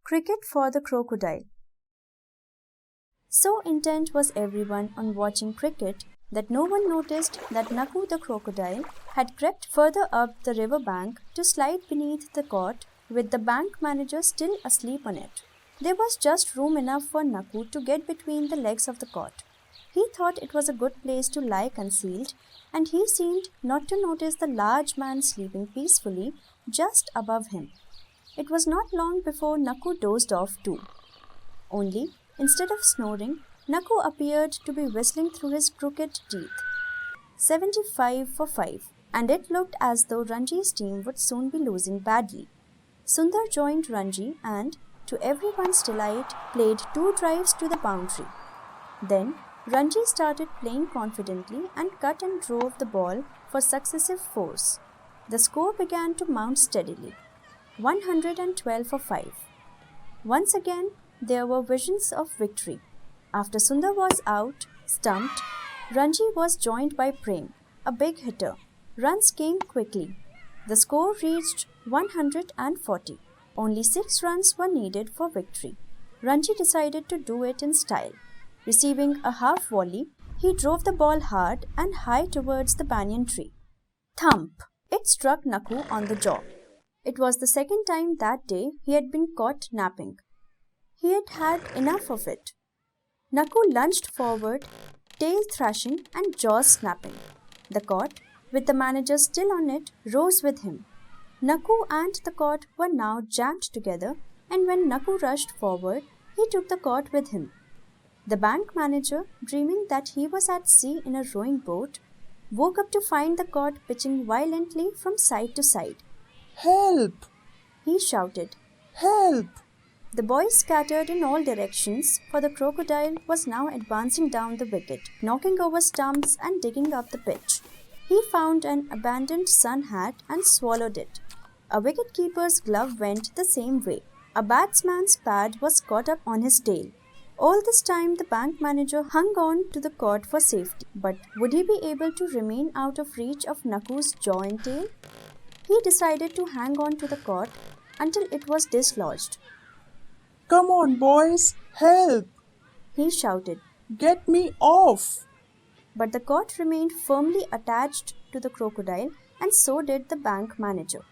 Cricket for the Crocodile. So intent was everyone on watching cricket that no one noticed that Nakoo the crocodile had crept further up the river bank to slide beneath the cot with the bank manager still asleep on it. There was just room enough for Nakoo to get between the legs of the cot. He thought it was a good place to lie concealed, and he seemed not to notice the large man sleeping peacefully just above him. It was not long before Nakoo dozed off too. Only, instead of snoring, Nakoo appeared to be whistling through his crooked teeth. 75 for 5, and it looked as though Ranji's team would soon be losing badly. Sundar joined Ranji and, to everyone's delight, played 2 drives to the boundary. Then, Ranji started playing confidently and cut and drove the ball for successive 4s. The score began to mount steadily. 112 for 5. Once again, there were visions of victory. After Sundar was out, stumped, Ranji was joined by Prem, a big hitter. Runs came quickly. The score reached 140. Only 6 runs were needed for victory. Ranji decided to do it in style. Receiving a half volley, he drove the ball hard and high towards the banyan tree. Thump! It struck Nakoo on the jaw. It was the second time that day he had been caught napping. He had had enough of it. Nakoo lunged forward, tail thrashing and jaws snapping. The cot, with the manager still on it, rose with him. Nakoo and the cot were now jammed together, and when Nakoo rushed forward, he took the cot with him. The bank manager, dreaming that he was at sea in a rowing boat, woke up to find the cot pitching violently from side to side. "Help!" he shouted. "Help!" The boys scattered in all directions, for the crocodile was now advancing down the wicket, knocking over stumps and digging up the pitch. He found an abandoned sun hat and swallowed it. A wicket-keeper's glove went the same way. A batsman's pad was caught up on his tail. All this time the bank manager hung on to the cord for safety. But would he be able to remain out of reach of Nakoo's jaw and tail? He decided to hang on to the cord until it was dislodged. "Come on, boys! Help!" he shouted. "Get me off!" But the cord remained firmly attached to the crocodile, and so did the bank manager.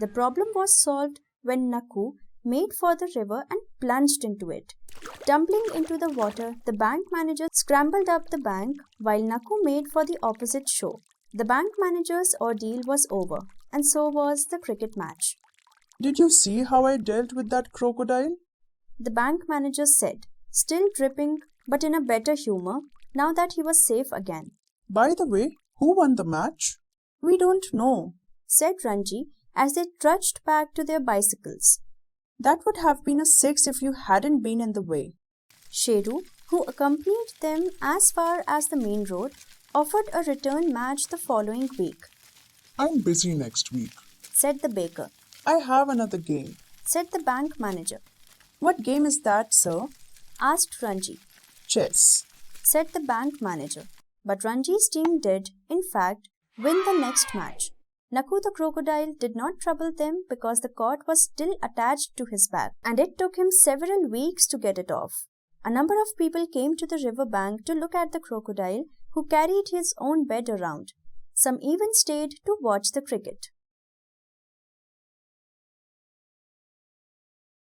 The problem was solved when Nakoo made for the river and plunged into it. Tumbling into the water, the bank manager scrambled up the bank while Nakoo made for the opposite shore. The bank manager's ordeal was over, and so was the cricket match. "Did you see how I dealt with that crocodile?" the bank manager said, still dripping but in a better humor now that he was safe again. "By the way, who won the match?" "We don't know," said Ranji as they trudged back to their bicycles. "That would have been a 6 if you hadn't been in the way." Sheru, who accompanied them as far as the main road, offered a return match the following week. "I'm busy next week," said the baker. "I have another game," said the bank manager. "What game is that, sir?" asked Ranji. "Chess," said the bank manager. But Ranji's team did, in fact, win the next match. Nakoo the crocodile did not trouble them because the cord was still attached to his back, and it took him several weeks to get it off. A number of people came to the river bank to look at the crocodile, who carried his own bed around. Some even stayed to watch the cricket.